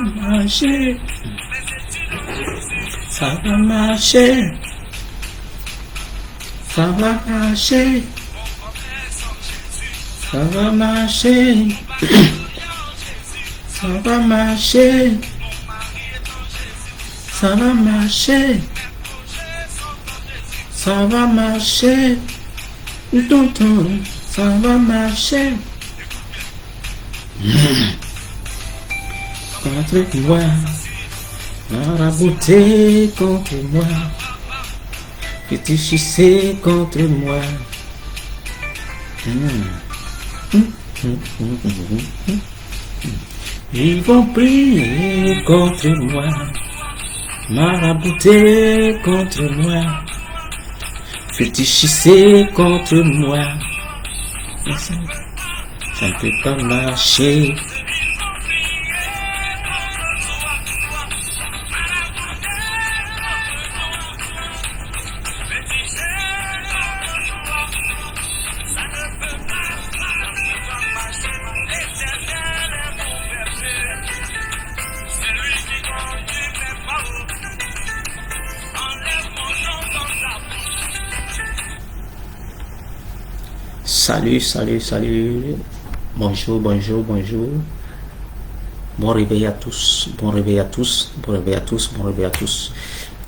marcher, ça va marcher, ça va marcher, ça va marcher, ça va marcher, ça va marcher, ça va marcher, tonton, ça va marcher. Contre moi, la beauté contre moi, fétichissé contre moi. Ils vont prier contre moi, marabouté contre moi, fétichissé contre moi. Ça ne peut pas marcher. Salut, salut, salut. Bonjour, bonjour, bonjour. Bon réveil à tous, bon réveil à tous, bon réveil à tous, bon réveil à tous.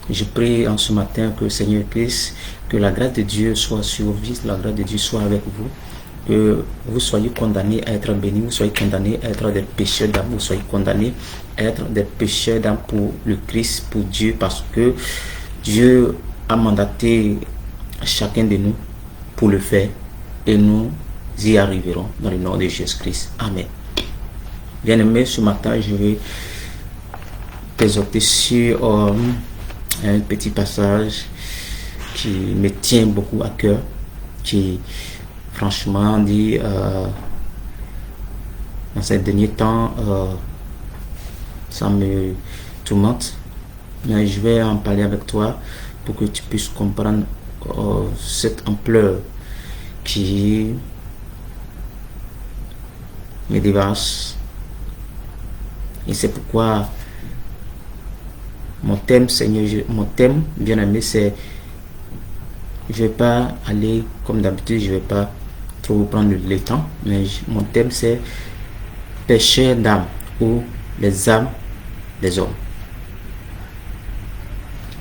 Je prie en ce matin que le Seigneur puisse, que la grâce de Dieu soit sur vos vies, la grâce de Dieu soit avec vous, que vous soyez condamnés à être bénis, vous soyez condamnés à être des pécheurs d'âme, vous soyez condamnés à être des pécheurs d'âme pour le Christ, pour Dieu, parce que Dieu a mandaté chacun de nous pour le faire. Et nous y arriverons dans le nom de Jésus-Christ. Amen. Bien-aimé, ce matin, je vais t'exhorter sur un petit passage qui me tient beaucoup à cœur, qui, franchement, dit, dans ces derniers temps, ça me tourmente. Mais je vais en parler avec toi pour que tu puisses comprendre cette ampleur qui me dépasse. Et c'est pourquoi mon thème, Seigneur, mon thème, bien aimé, c'est, je vais pas aller comme d'habitude, je vais pas trop prendre le temps, mais mon thème c'est péché d'âme ou les âmes des hommes.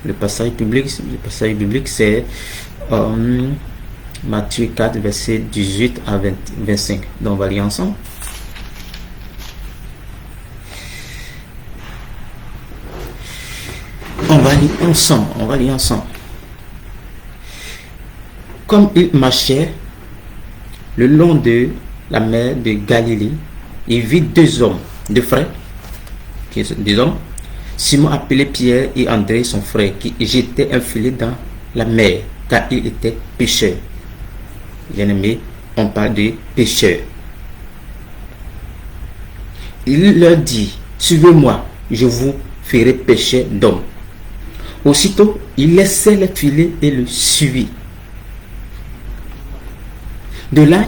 Le passage biblique c'est Matthieu 4, verset 18 à 25. Donc on va lire ensemble. On va lire ensemble. Comme il marchait le long de la mer de Galilée, il vit deux frères, deux hommes, Simon appelé Pierre et André son frère, qui jetaient un filet dans la mer, car il était pécheur. Bien-aimé, on parle de pécheurs. Il leur dit, suivez-moi, je vous ferai pécher d'hommes. Aussitôt, il laissait le filet et le suivit. De là,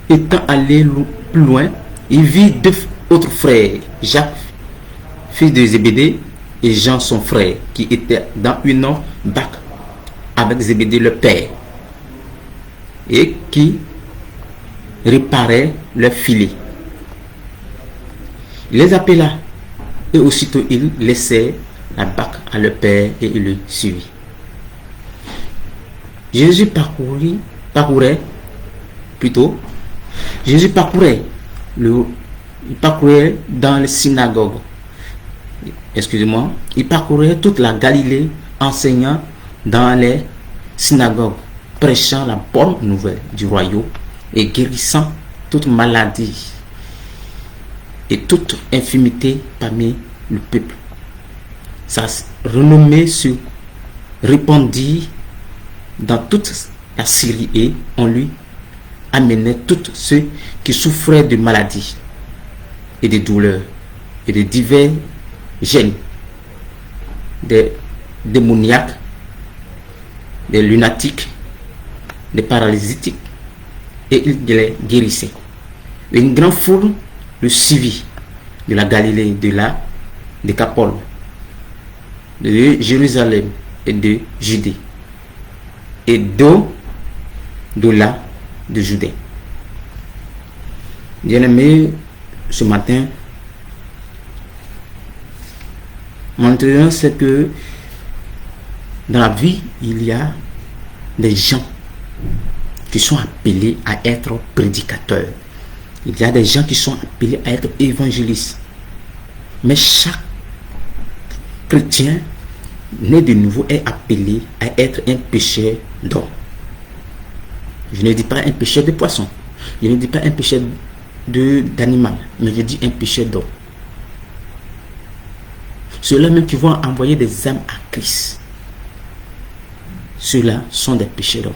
étant allé plus loin, il vit deux autres frères, Jacques, fils de Zébédée, et Jean, son frère, qui étaient dans une barque avec Zébédée le père, et qui réparait leur filet. Il les appela, et aussitôt il laissait la barque à leur père et il le suivit. Jésus parcourait dans les synagogues. Il parcourait toute la Galilée, enseignant dans les synagogues, prêchant la bonne nouvelle du royaume et guérissant toute maladie et toute infirmité parmi le peuple. Sa renommée se répandit dans toute la Syrie et on lui amenait tous ceux qui souffraient de maladies et de douleurs et de divers gènes, des démoniaques, des lunatiques, des paralytiques, et il les guérissait. Une grande foule le suivit de la Galilée, de la Décapole, de Jérusalem et de Judée, et d'au-delà de Judée. Bien-aimé, ce matin, mon intérêt, c'est que dans la vie, il y a des gens qui sont appelés à être prédicateurs. Il y a des gens qui sont appelés à être évangélistes. Mais chaque chrétien né de nouveau est appelé à être un pêcheur d'hommes. Je ne dis pas un pêcheur de poissons. Je ne dis pas un pêcheur d'animal. Mais je dis un pêcheur d'hommes. Ceux-là même qui vont envoyer des âmes à Christ. Ceux-là sont des pêcheurs d'hommes.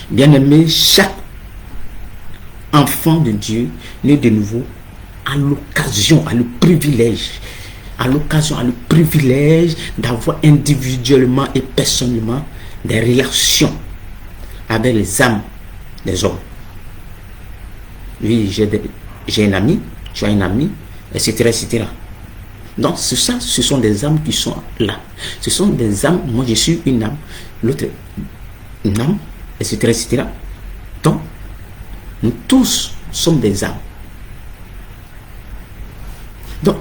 Bien-aimé, chaque enfant de Dieu né de nouveau a l'occasion, a le privilège d'avoir individuellement et personnellement des relations avec les âmes des hommes. Oui, j'ai un ami, tu as un ami, etc., etc. Donc, ce sont des âmes qui sont là. Ce sont des âmes, moi je suis une âme, l'autre une âme, etc., etc. Donc, nous tous sommes des âmes. Donc,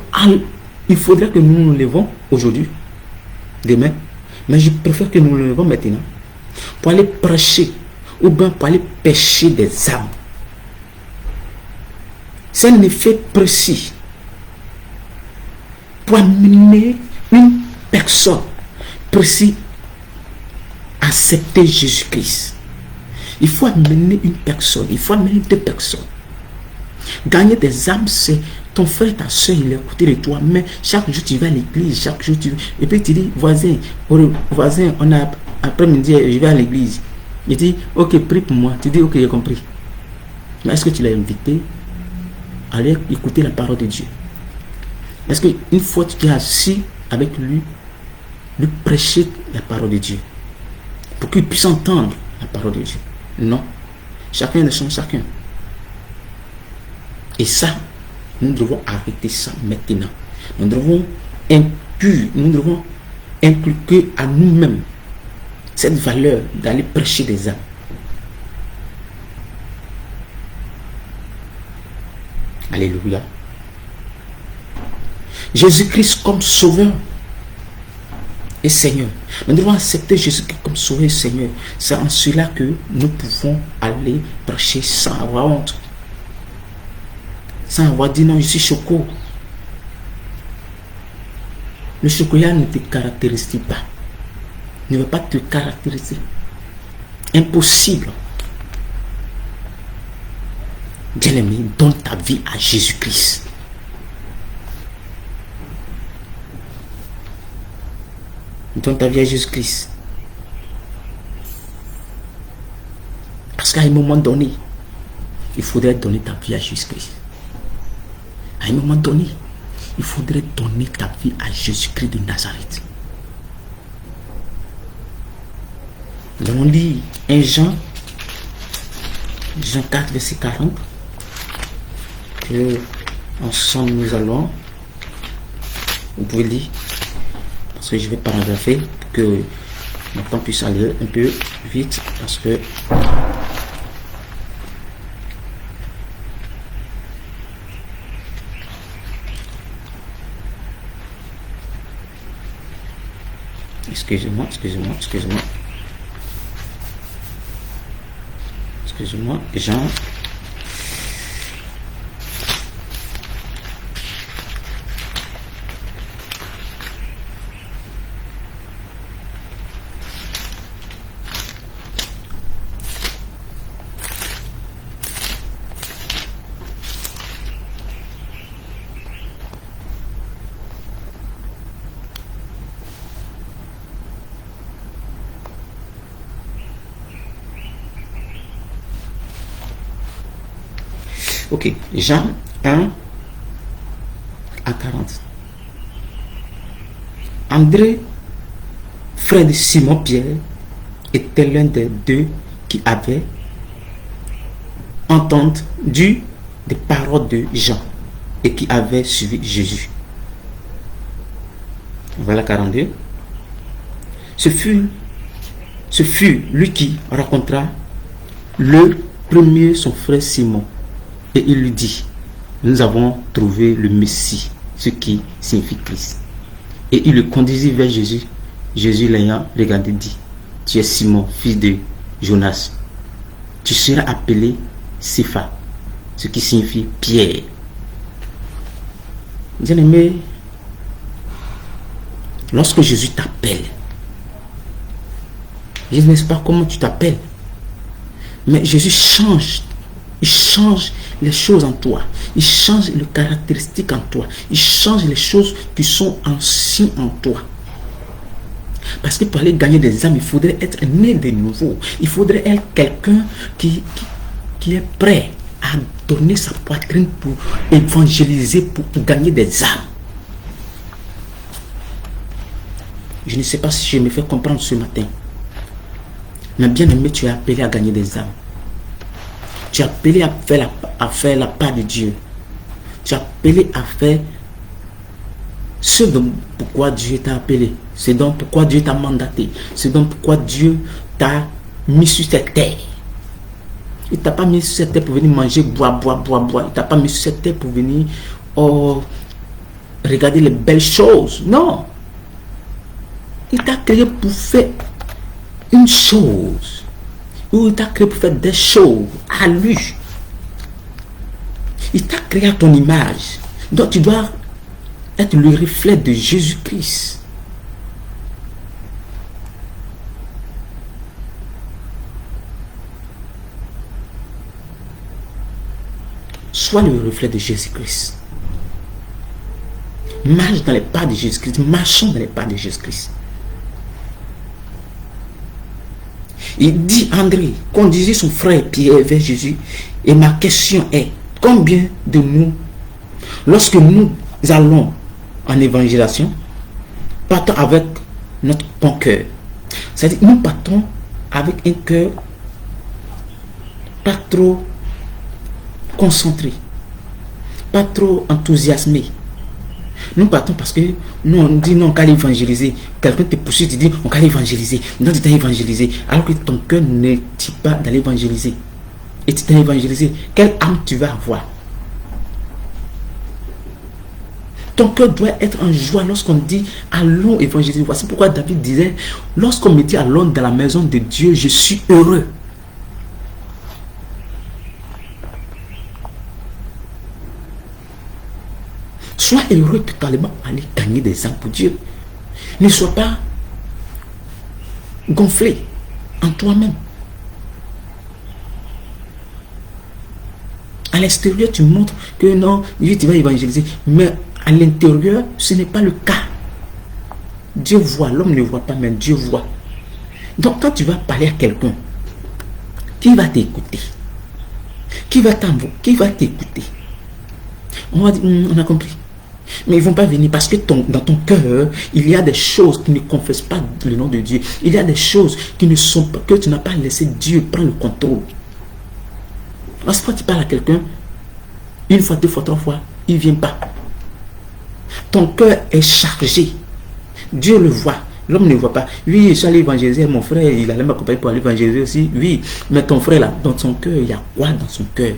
il faudrait que nous nous levons aujourd'hui, demain, mais je préfère que nous nous levons maintenant pour aller prêcher ou bien pour aller pêcher des âmes. C'est un effet précis pour amener une personne précise à accepter Jésus-Christ. Il faut amener une personne, il faut amener deux personnes. Gagner des âmes, c'est ton frère, ta soeur, il est à côté de toi, mais chaque jour tu vas à l'église, chaque jour tu... Et puis tu dis, voisin, on a après-midi, je vais à l'église. Il dit, ok, prie pour moi. Tu dis, ok, j'ai compris. Mais est-ce que tu l'as invité à aller écouter la parole de Dieu? Est-ce qu'une fois que tu es assis avec lui prêcher la parole de Dieu, pour qu'il puisse entendre la parole de Dieu? Non. Chacun de son chacun. Et ça, nous devons arrêter ça maintenant. Nous devons inculquer à nous-mêmes cette valeur d'aller prêcher des âmes. Alléluia. Jésus-Christ comme sauveur et Seigneur. Nous devons accepter Jésus-Christ comme sauveur et Seigneur. C'est en cela que nous pouvons aller prêcher sans avoir honte. Sans avoir dit non, je suis choco. Le chocolat ne te caractérise pas. Ne va pas te caractériser. Impossible. Bien-aimé, donne ta vie à Jésus-Christ. Donne ta vie à Jésus-Christ. Parce qu'à un moment donné, il faudrait donner ta vie à Jésus-Christ. À un moment donné, il faudrait donner ta vie à Jésus-Christ de Nazareth. Nous allons lire 1 Jean 4, verset 40. Que ensemble nous allons. Vous pouvez lire. Parce que je vais paragrapher pour que notre temps puisse aller un peu vite. Parce que excusez-moi. Jean. Ok, Jean 1 à 40. André, frère de Simon-Pierre, était l'un des deux qui avait entendu des paroles de Jean et qui avait suivi Jésus. Voilà 42. Ce fut lui qui rencontra le premier son frère Simon. Et il lui dit, nous avons trouvé le Messie, ce qui signifie Christ. Et il le conduisit vers Jésus. Jésus l'ayant regardé dit, tu es Simon, fils de Jonas. Tu seras appelé Cépha, ce qui signifie Pierre. Bien-aimé, lorsque Jésus t'appelle, je ne sais pas comment tu t'appelles, mais Jésus change. Il change les choses en toi. Il change les caractéristiques en toi. Il change les choses qui sont anciennes en toi. Parce que pour aller gagner des âmes, il faudrait être né de nouveau. Il faudrait être quelqu'un qui est prêt à donner sa poitrine pour évangéliser, pour gagner des âmes. Je ne sais pas si je me fais comprendre ce matin. Mais bien aimé, tu es appelé à gagner des âmes. Tu es appelé à faire la part de Dieu. Tu es appelé à faire ce dont pourquoi Dieu t'a appelé. C'est donc pourquoi Dieu t'a mandaté. C'est donc pourquoi Dieu t'a mis sur cette terre. Il ne t'a pas mis sur cette terre pour venir manger, boire. Il ne t'a pas mis sur cette terre pour venir regarder les belles choses. Non. Il t'a créé pour faire une chose. Ou il t'a créé pour faire des choses à lui. Il t'a créé à ton image. Donc tu dois être le reflet de Jésus-Christ. Sois le reflet de Jésus-Christ. Marche dans les pas de Jésus-Christ. Marchons dans les pas de Jésus-Christ. Il dit, André, conduisez son frère Pierre vers Jésus. Et ma question est, combien de nous, lorsque nous allons en évangélisation, partons avec notre bon cœur. C'est-à-dire, nous partons avec un cœur pas trop concentré, pas trop enthousiasmé. Nous partons parce que nous on dit non, on va évangéliser. Quelqu'un te poursuit, tu dis on va évangéliser. Non, tu t'es évangélisé. Alors que ton cœur ne dit pas d'aller évangéliser. Et tu t'es évangélisé. Quelle âme tu vas avoir? Ton cœur doit être en joie lorsqu'on dit allons évangéliser. Voici pourquoi David disait, lorsqu'on me dit allons dans la maison de Dieu, je suis heureux. Sois heureux totalement à aller gagner des âmes pour Dieu. Ne sois pas gonflé en toi-même. À l'extérieur, tu montres que non, Dieu tu vas évangéliser. Mais à l'intérieur, ce n'est pas le cas. Dieu voit, l'homme ne voit pas, mais Dieu voit. Donc quand tu vas parler à quelqu'un, qui va t'écouter? Qui va t'écouter? On va dire, on a compris. Mais ils ne vont pas venir parce que dans ton cœur, il y a des choses qui ne confessent pas le nom de Dieu. Il y a des choses qui ne sont pas, que tu n'as pas laissé Dieu prendre le contrôle. Lorsque tu parles à quelqu'un, une fois, deux fois, trois fois, il ne vient pas. Ton cœur est chargé. Dieu le voit. L'homme ne voit pas. Oui, je suis allé évangéliser. Mon frère, il allait m'accompagner pour aller évangéliser aussi. Oui, mais ton frère là, dans son cœur, il y a quoi dans son cœur?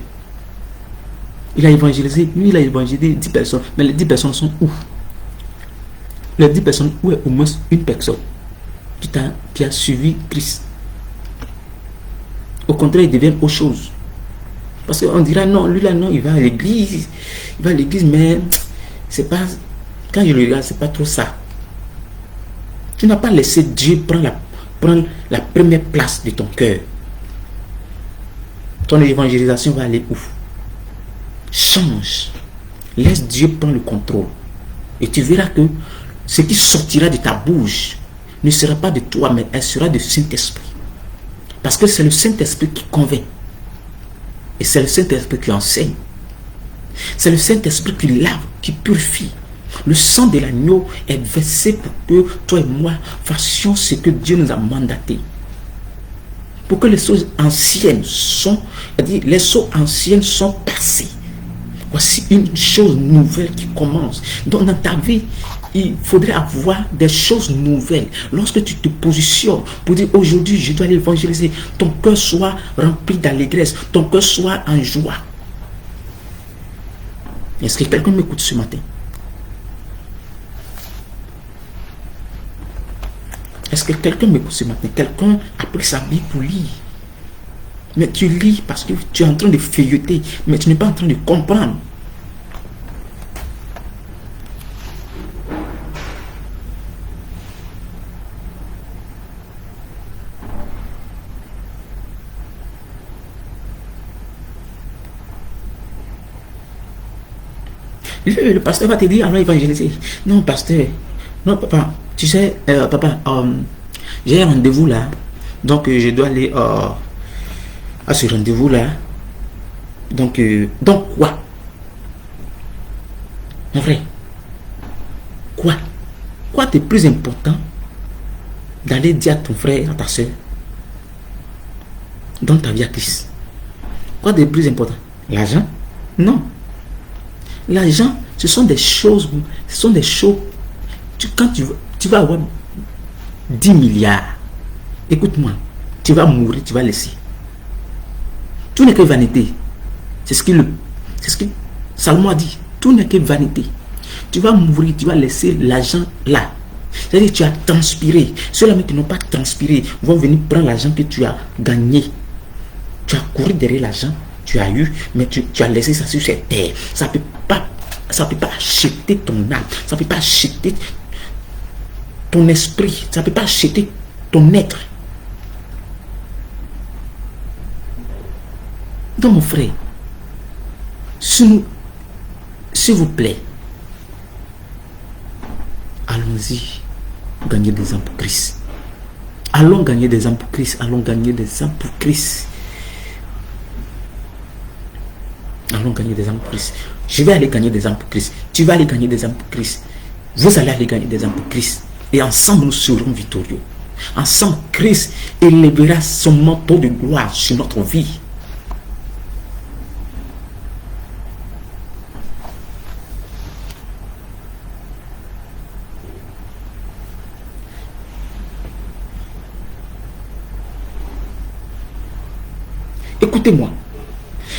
Il a évangélisé, lui il a évangélisé 10 personnes, mais les 10 personnes sont où? Les 10 personnes, où est au moins une personne qui a suivi Christ? Au contraire, il devient autre chose. Parce qu'on dira non, lui là non, il va à l'église, mais c'est pas, quand je le regarde, c'est pas trop ça. Tu n'as pas laissé Dieu prendre la première place de ton cœur. Ton évangélisation va aller où? Change. Laisse Dieu prendre le contrôle. Et tu verras que ce qui sortira de ta bouche ne sera pas de toi, mais elle sera du Saint-Esprit. Parce que c'est le Saint-Esprit qui convainc. Et c'est le Saint-Esprit qui enseigne. C'est le Saint-Esprit qui lave, qui purifie. Le sang de l'agneau est versé pour que toi et moi fassions ce que Dieu nous a mandaté. Pour que les choses anciennes sont, c'est-à-dire les choses anciennes sont passées. Voici une chose nouvelle qui commence. Donc dans ta vie, il faudrait avoir des choses nouvelles. Lorsque tu te positionnes pour dire aujourd'hui je dois aller évangéliser, ton cœur soit rempli d'allégresse, ton cœur soit en joie. Est-ce que quelqu'un m'écoute ce matin? Est-ce que quelqu'un m'écoute ce matin? Quelqu'un a pris sa Bible pour lire. Mais tu lis parce que tu es en train de feuilleter, mais tu n'es pas en train de comprendre. Le pasteur va te dire, alors évangéliser. Non, pasteur. Non, papa. Tu sais, papa, j'ai un rendez-vous là. Donc, je dois aller à ce rendez-vous-là. Donc quoi? En vrai, quoi? Quoi de plus important d'aller dire à ton frère, à ta soeur, dans ta vie à Christ? Quoi de plus important? L'argent? Non. L'argent, ce sont des choses, quand tu vas avoir 10 milliards, écoute-moi, tu vas mourir, tu vas laisser. Tout n'est que vanité. C'est ce que Salomon a dit. Tout n'est que vanité. Tu vas mourir, tu vas laisser l'argent là. C'est-à-dire que tu as transpiré. Ceux-là qui n'ont pas transpiré vont venir prendre l'argent que tu as gagné. Tu as couru derrière l'argent, tu as eu, mais tu as laissé ça sur cette terre. Ça ne peut pas acheter ton âme. Ça ne peut pas acheter ton esprit. Ça ne peut pas acheter ton être. Donc mon frère, s'il vous plaît, allons-y, gagner des âmes pour Christ. Allons gagner des âmes pour Christ. Allons gagner des âmes pour Christ. Allons gagner des âmes pour Christ. Je vais aller gagner des âmes pour Christ. Tu vas aller gagner des âmes pour Christ. Vous allez aller gagner des âmes pour Christ. Et ensemble, nous serons victorieux. Ensemble, Christ élèvera son manteau de gloire sur notre vie. Écoutez-moi.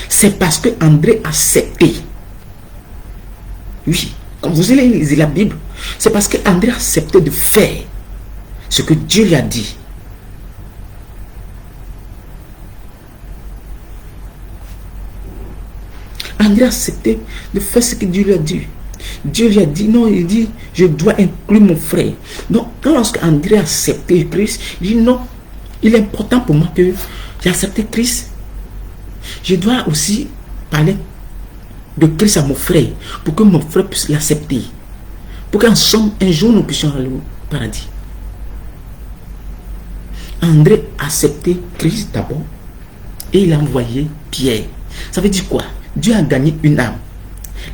C'est parce que André a accepté. Oui, quand vous allez lire la Bible, c'est parce que André a accepté de faire ce que Dieu lui a dit. André a accepté de faire ce que Dieu lui a dit. Dieu lui a dit, non, il dit, je dois inclure mon frère. Donc, lorsque André a accepté Christ, il dit, non, il est important pour moi que j'ai accepté Christ. Je dois aussi parler de Christ à mon frère pour que mon frère puisse l'accepter. Pour qu'ensemble, un jour, nous puissions aller au paradis. André a accepté Christ d'abord et il a envoyé Pierre. Ça veut dire quoi? Dieu a gagné une âme.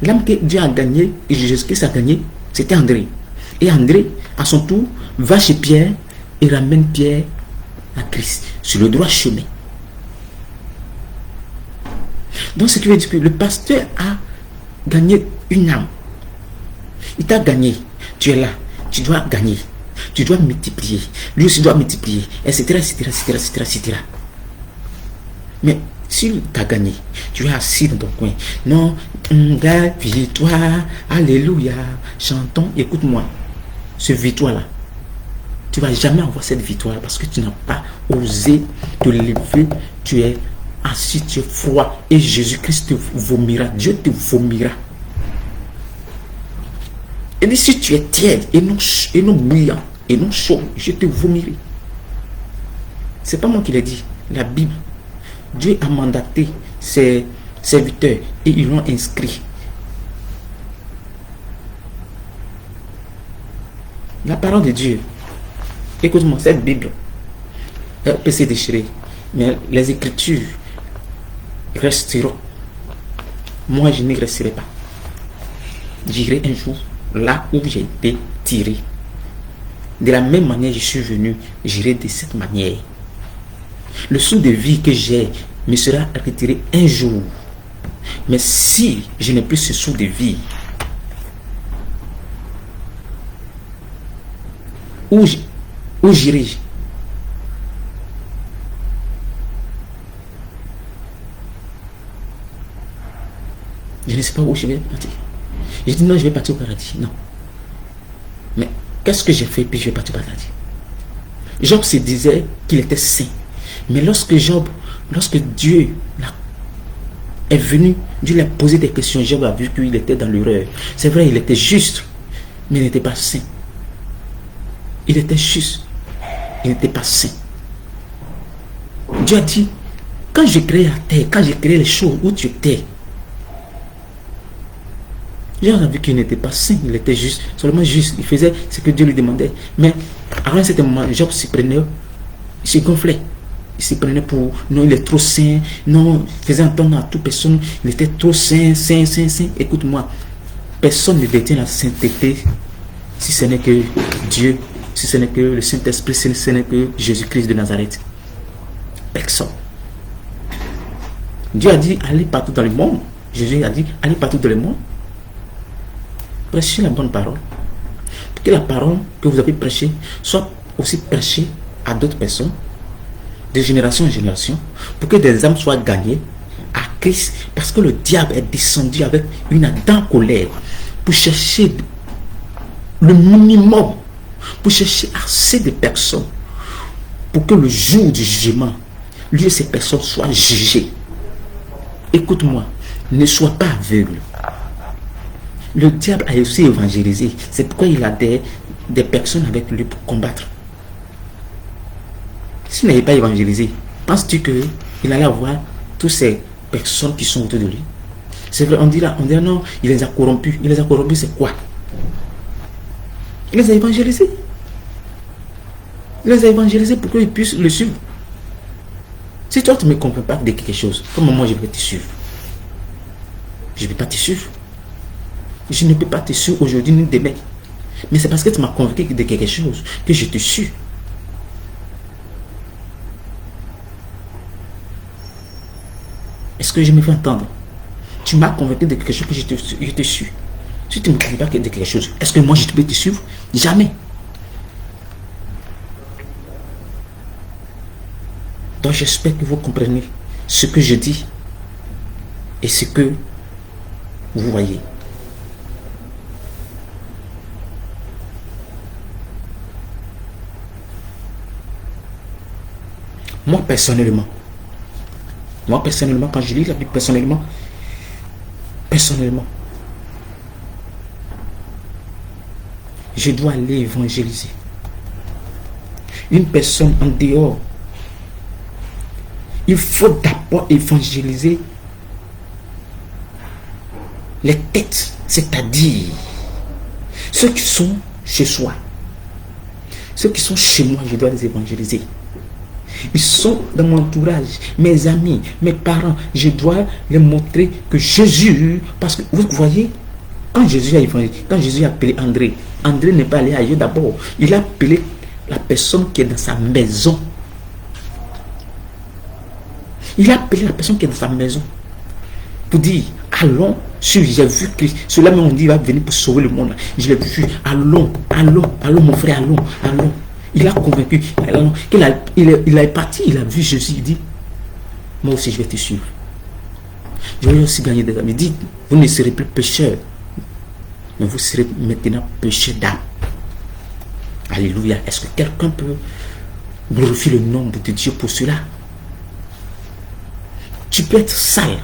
L'âme que Dieu a gagnée et Jésus-Christ a gagné, c'était André. Et André, à son tour, va chez Pierre et ramène Pierre à Christ sur le droit chemin. Donc, ce qui veut dire que le pasteur a gagné une âme. Il t'a gagné. Tu es là. Tu dois gagner. Tu dois multiplier. Lui aussi doit multiplier. Etc. etc., etc., etc., etc. Mais s'il t'a gagné, tu es assis dans ton coin. Non, gars, victoire. Alléluia. Chantons. Écoute-moi. Ce victoire-là, tu ne vas jamais avoir cette victoire parce que tu n'as pas osé te lever. Tu es assis, tu es froid et Jésus-Christ te vomira. Dieu te vomira. Et dit, si tu es tiède et non bouillant et non chaud, je te vomirai. C'est pas moi qui l'ai dit, la Bible. Dieu a mandaté ses serviteurs et ils l'ont inscrit. La parole de Dieu. Écoute-moi, cette Bible peut se déchirer, mais les Écritures resteront. Moi, je n'y resterai pas. J'irai un jour là où j'ai été tiré. De la même manière je suis venu, j'irai de cette manière. Le sou de vie que j'ai me sera retiré un jour. Mais si je n'ai plus ce sou de vie, Où, où j'irai-je? Je ne sais pas où je vais partir. J'ai dit non, je vais partir au paradis. Non. Mais qu'est-ce que j'ai fait puis je vais partir au paradis? Job se disait qu'il était saint. Mais lorsque Dieu est venu, Dieu lui a posé des questions, Job a vu qu'il était dans l'erreur. C'est vrai, il était juste, mais il n'était pas saint. Il était juste, il n'était pas saint. Dieu a dit, quand j'ai créé la terre, quand j'ai créé les choses où tu étais, Job a vu qu'il n'était pas saint, il était juste, seulement juste, il faisait ce que Dieu lui demandait. Mais à un certain moment, Job s'y prenait, il se gonflait. Il se prenait pour, non, il est trop saint, non, il faisait entendre à toute personne, il était trop saint, saint. Écoute-moi, personne ne détient la sainteté si ce n'est que Dieu, si ce n'est que le Saint-Esprit, si ce n'est que Jésus-Christ de Nazareth. Personne. Dieu a dit, allez partout dans le monde. Jésus a dit, allez partout dans le monde. Prêchez la bonne parole. Pour que la parole que vous avez prêchée soit aussi prêchée à d'autres personnes, de génération en génération, pour que des âmes soient gagnées à Christ, parce que le diable est descendu avec une ardente colère pour chercher le minimum, pour chercher assez de personnes, pour que le jour du jugement, lui et ces personnes soient jugées. Écoute-moi, ne sois pas aveugle. Le diable a aussi évangélisé. C'est pourquoi il a des personnes avec lui pour combattre. S'il n'avait pas évangélisé, penses-tu qu'il allait avoir toutes ces personnes qui sont autour de lui? C'est vrai, on dira non, il les a corrompus. Il les a corrompus, c'est quoi? Il les a évangélisés. Il les a évangélisés pour qu'ils puissent le suivre. Si toi, tu ne me comprends pas de quelque chose, comment moi je vais te suivre? Je ne vais pas te suivre. Je ne peux pas te suivre aujourd'hui ni demain. Mais c'est parce que tu m'as convaincu de quelque chose que je te suis. Est-ce que je me fais entendre? Tu m'as convaincu de quelque chose que je te suis. Si tu ne me convaincs pas de quelque chose, est-ce que moi je peux te suivre? Jamais. Donc j'espère que vous comprenez ce que je dis et ce que vous voyez. Moi personnellement, quand je lis la Bible personnellement, je dois aller évangéliser. Une personne en dehors, il faut d'abord évangéliser les têtes, c'est-à-dire ceux qui sont chez soi. Ceux qui sont chez moi, je dois les évangéliser. Ils sont dans mon entourage, mes amis, mes parents. Je dois les montrer que Jésus, parce que vous voyez, quand Jésus a appelé André, André n'est pas allé ailleurs d'abord. Il a appelé la personne qui est dans sa maison. Il a appelé la personne qui est dans sa maison pour dire, allons, j'ai vu Christ. Cela même on dit, il va venir pour sauver le monde. Je l'ai vu, allons mon frère, allons. Il a convaincu, il est parti, il a vu Jésus, il dit, moi aussi je vais te suivre. Je vais aussi gagner des amis. Il dit, vous ne serez plus pécheurs, mais vous serez maintenant pécheurs d'âme. Alléluia. Est-ce que quelqu'un peut glorifier le nom de Dieu pour cela? Tu peux être sale.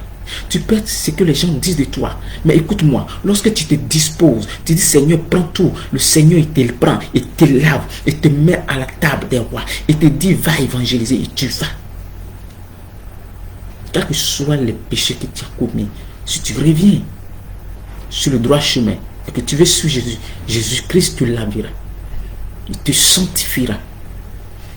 Tu peux être ce que les gens disent de toi. Mais écoute-moi, lorsque tu te disposes, tu dis Seigneur, prends tout. Le Seigneur, il te le prend, il te lave, il te met à la table des rois. Il te dit, va évangéliser et tu vas. Quels que soient les péchés que tu as commis, si tu reviens sur le droit chemin et que tu veux suivre Jésus, Jésus-Christ te lavera. Il te sanctifiera.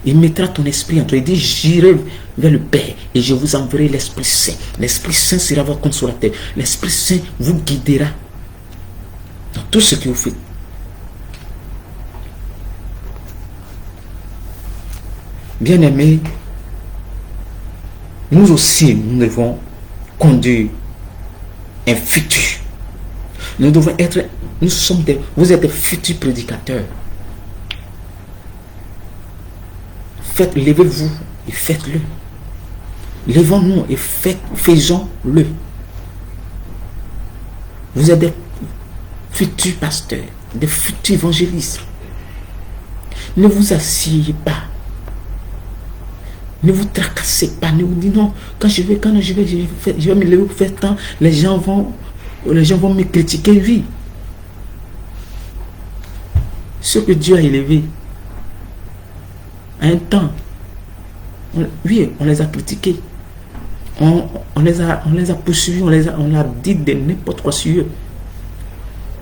Il mettra ton esprit en toi. Il dit, j'irai vers le Père et je vous enverrai l'Esprit Saint. L'Esprit Saint sera votre consolateur. L'Esprit Saint vous guidera dans tout ce que vous faites. Bien-aimés, nous aussi, nous devons conduire un futur. Nous devons être, vous êtes des futurs prédicateurs. levez-vous et faites-le. Levons-nous et faisons-le. Vous êtes des futurs pasteurs, des futurs évangélistes. Ne vous asseyez pas. Ne vous tracassez pas. Ne vous dites non, quand je vais me lever pour faire tant, les gens vont me critiquer. Oui. Ce que Dieu a élevé à un temps, oui, on les a critiqués. On les a poursuivis, on a dit de n'importe quoi sur eux.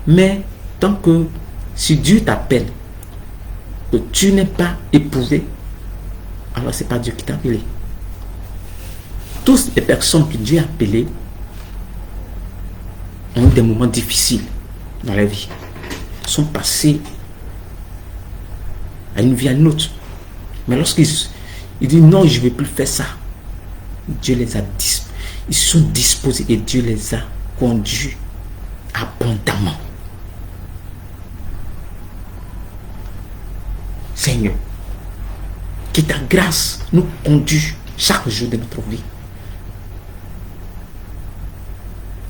Mais tant que si Dieu t'appelle, que tu n'es pas éprouvé, alors c'est pas Dieu qui t'a appelé. Toutes les personnes que Dieu a appelées ont eu des moments difficiles dans la vie, sont passés à une vie à une autre. Mais lorsqu'ils disent non, je ne vais plus faire ça, Dieu les a ils sont disposés et Dieu les a conduits abondamment. Seigneur, que ta grâce nous conduise chaque jour de notre vie.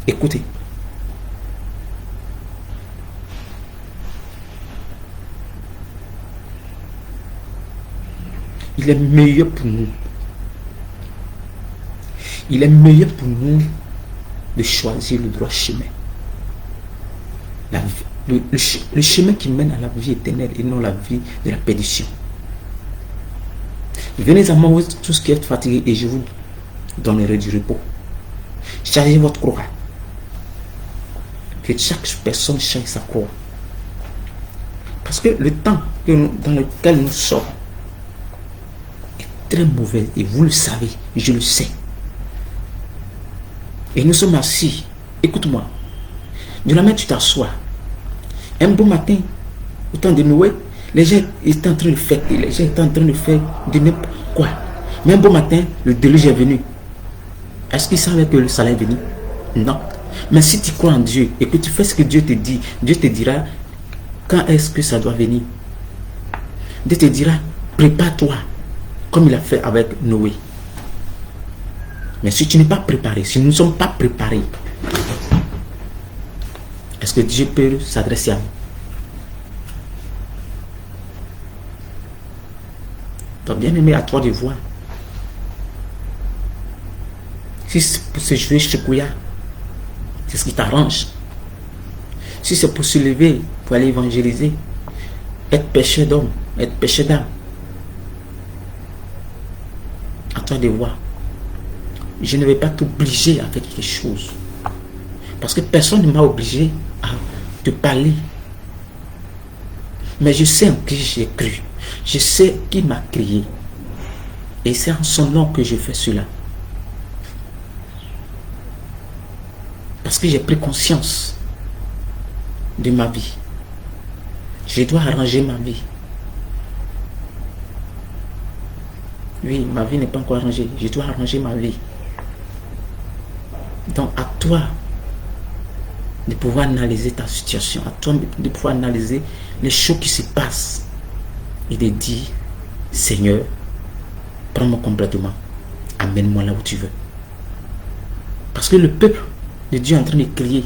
Écoutez. Il est meilleur pour nous. Il est meilleur pour nous de choisir le droit chemin. Le chemin qui mène à la vie éternelle et non la vie de la perdition. Venez à moi tous ce qui est fatigué et je vous donnerai du repos. Chargez votre croix. Que chaque personne charge sa croix. Parce que le temps dans lequel nous sommes est très mauvais et vous le savez, je le sais. Et nous sommes assis. Écoute-moi. De la main, tu t'assois. Un beau matin, au temps de Noé, les gens étaient en train de fêter. Les gens étaient en train de faire de n'importe quoi. Mais un beau matin, le déluge est venu. Est-ce qu'ils savaient que ça allait venir? Non. Mais si tu crois en Dieu et que tu fais ce que Dieu te dit, Dieu te dira quand est-ce que ça doit venir. Dieu te dira, prépare-toi, comme il a fait avec Noé. Mais si tu n'es pas préparé, si nous ne sommes pas préparés, est-ce que Dieu peut s'adresser à nous? Donc bien aimé, à toi de voir. Si c'est pour se jouer chez Kouya, c'est ce qui t'arrange. Si c'est pour se lever, pour aller évangéliser, être pécheur d'homme, être pécheur d'âme, à toi de voir. Je ne vais pas t'obliger à faire quelque chose. Parce que personne ne m'a obligé à te parler. Mais je sais en qui j'ai cru. Je sais qui m'a créé. Et c'est en son nom que je fais cela. Parce que j'ai pris conscience de ma vie. Je dois arranger ma vie. Oui, ma vie n'est pas encore arrangée. Je dois arranger ma vie. Donc à toi de pouvoir analyser ta situation, à toi de pouvoir analyser les choses qui se passent et de dire, Seigneur, prends-moi complètement, amène-moi là où tu veux. Parce que le peuple de Dieu est en train de crier,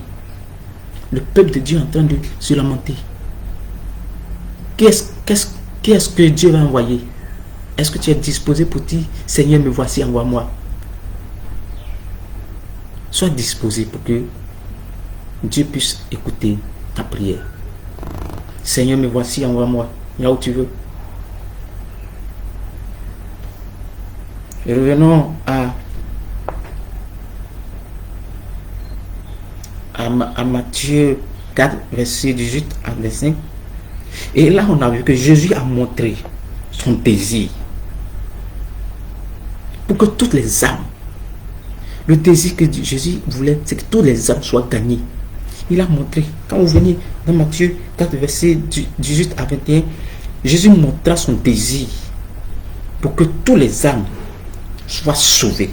le peuple de Dieu est en train de se lamenter. Qui est-ce que Dieu va envoyer? Est-ce que tu es disposé pour dire, Seigneur, me voici, envoie-moi? Sois disposé pour que Dieu puisse écouter ta prière. Seigneur, me voici, envoie-moi, là où tu veux. Et revenons à Matthieu 4, verset 18 à 25. Et là, on a vu que Jésus a montré son désir pour que toutes les âmes, le désir que Jésus voulait, c'est que toutes les âmes soient gagnées. Il a montré, quand vous venez dans Matthieu 4, verset 18 à 21, Jésus montra son désir pour que toutes les âmes soient sauvées.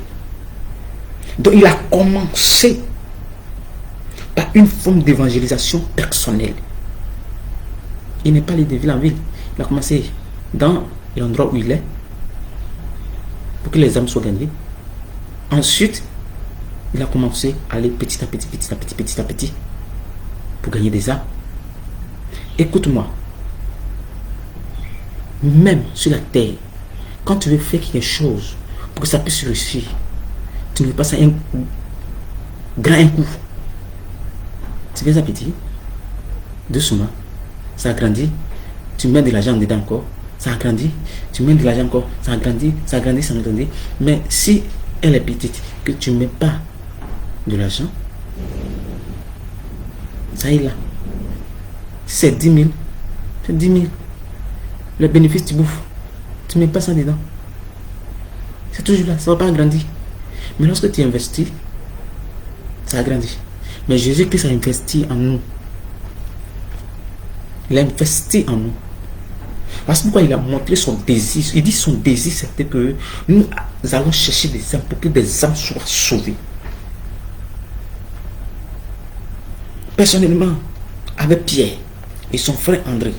Donc il a commencé par une forme d'évangélisation personnelle. Il n'est pas allé de ville en ville. Il a commencé dans l'endroit où il est. pour que les âmes soient gagnées. Ensuite, il a commencé à aller petit à petit, petit à petit, petit à petit, pour gagner des âmes. Écoute-moi. Même sur la terre, quand tu veux faire quelque chose pour que ça puisse réussir, tu ne veux pas ça un grand coup. Tu fais ça petit, doucement, ça agrandit, tu mets de l'argent dedans encore, ça agrandit, tu mets de l'argent encore, ça agrandit, ça agrandit, ça agrandit. Mais si elle est petite, que tu ne mets pas de l'argent, ça est là. C'est 10 000, c'est 10 000. Le bénéfice, tu bouffes. Tu ne mets pas ça dedans. C'est toujours là, ça ne va pas agrandir. Mais lorsque tu investis, ça agrandit. Mais Jésus-Christ a investi en nous. Il a investi en nous. Parce pourquoi il a montré son désir. Il dit son désir, c'était que nous allons chercher des âmes pour que des âmes soient sauvées. Personnellement, avec Pierre et son frère André,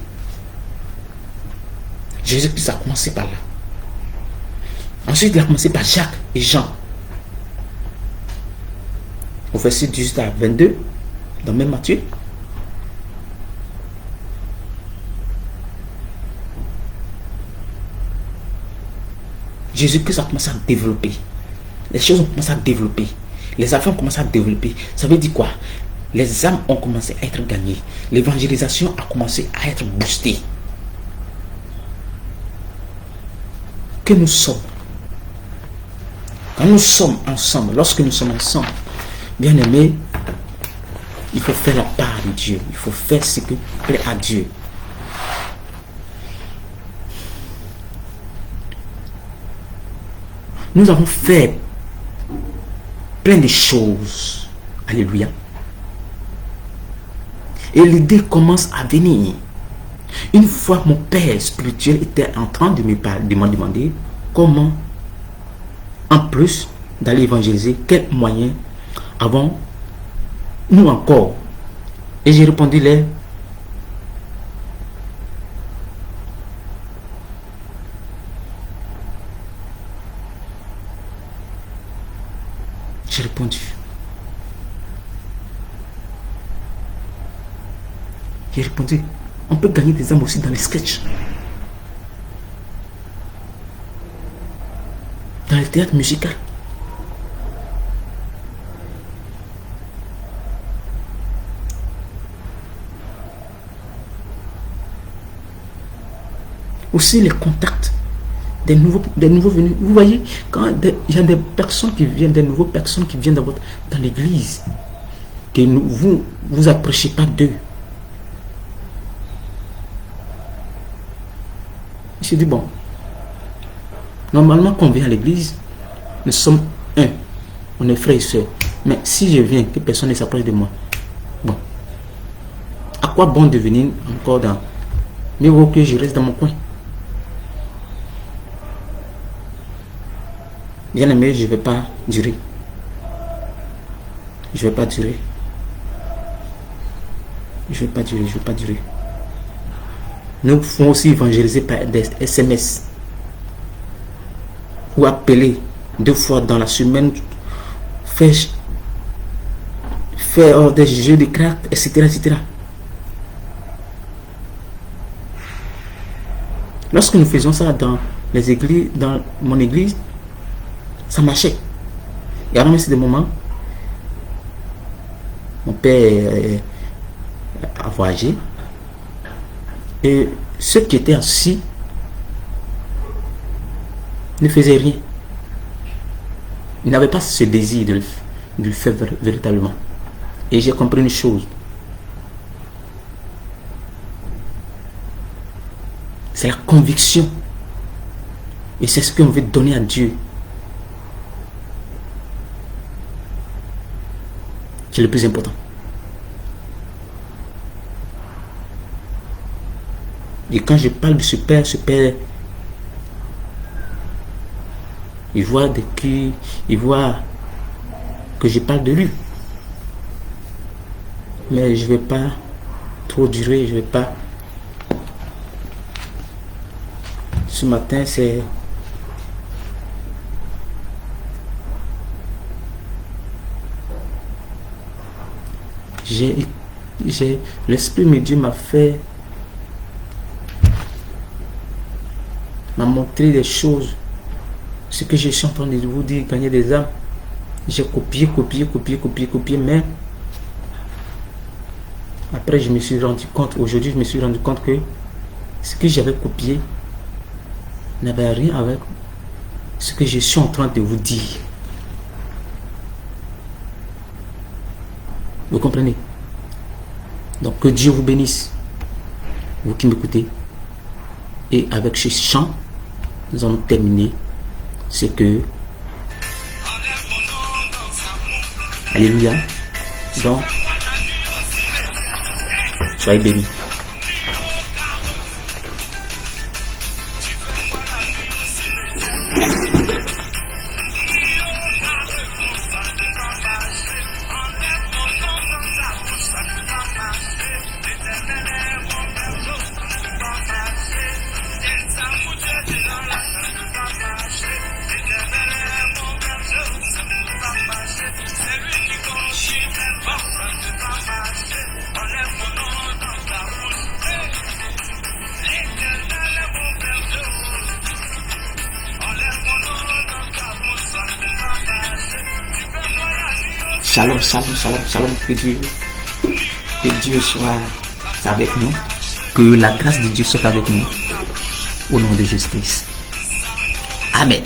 Jésus-Christ a commencé par là. Ensuite, il a commencé par Jacques et Jean. Au verset 18 à 22, dans même Matthieu. Jésus-Christ a commencé à développer. Les choses ont commencé à développer. Les affaires ont commencé à développer. Ça veut dire quoi? Les âmes ont commencé à être gagnées. L'évangélisation a commencé à être boostée. Que nous sommes. Quand nous sommes ensemble, lorsque nous sommes ensemble, bien aimés, il faut faire la part de Dieu. Il faut faire ce qui plaît à Dieu. Nous avons fait plein de choses. Alléluia. Et l'idée commence à venir. Une fois mon père spirituel était en train de me demander comment, en plus d'aller évangéliser, quels moyens avons-nous encore? Et j'ai répondu les J'ai répondu. J'ai répondu, on peut gagner des âmes aussi dans les sketchs. Dans le théâtre musical. Aussi les contacts des nouveaux venus. Vous voyez, quand il y a des personnes qui viennent, des nouvelles personnes qui viennent dans l'église, que vous approchez pas d'eux. Je dis bon, normalement quand on vient à l'église, nous sommes un, on est frères et sœurs. Mais si je viens, que personne ne s'approche de moi, bon, à quoi bon de venir encore dans, mais vaut que je reste dans mon coin. Bien aimé, je ne vais pas durer. Je ne vais pas durer. Je ne vais pas durer, je ne vais pas durer. Nous pouvons aussi évangéliser par des SMS. Ou appeler 2 fois dans la semaine. Faire des jeux de cartes, etc., etc. Lorsque nous faisons ça dans les églises, dans mon église, ça marchait. Il y a même des moments, mon père a voyagé et ceux qui étaient assis ne faisaient rien. Ils n'avaient pas ce désir de le faire véritablement. Et j'ai compris une chose. C'est la conviction. Et c'est ce qu'on veut donner à Dieu. C'est le plus important. Et quand je parle de ce père, il voit que je parle de lui. Mais je ne vais pas trop durer, je ne vais pas. Ce matin, L'Esprit de Dieu m'a montré des choses. Ce que je suis en train de vous dire, gagner des âmes. J'ai copié, mais après je me suis rendu compte, aujourd'hui je me suis rendu compte que ce que j'avais copié n'avait rien avec ce que je suis en train de vous dire. Vous comprenez? Donc que Dieu vous bénisse, vous qui m'écoutez. Et avec ce chant, nous allons terminer ce que... Alléluia. Donc, soyez bénis. Shalom, shalom, shalom, shalom, que Dieu soit avec nous, que la grâce de Dieu soit avec nous, au nom de Jésus-Christ. Amen.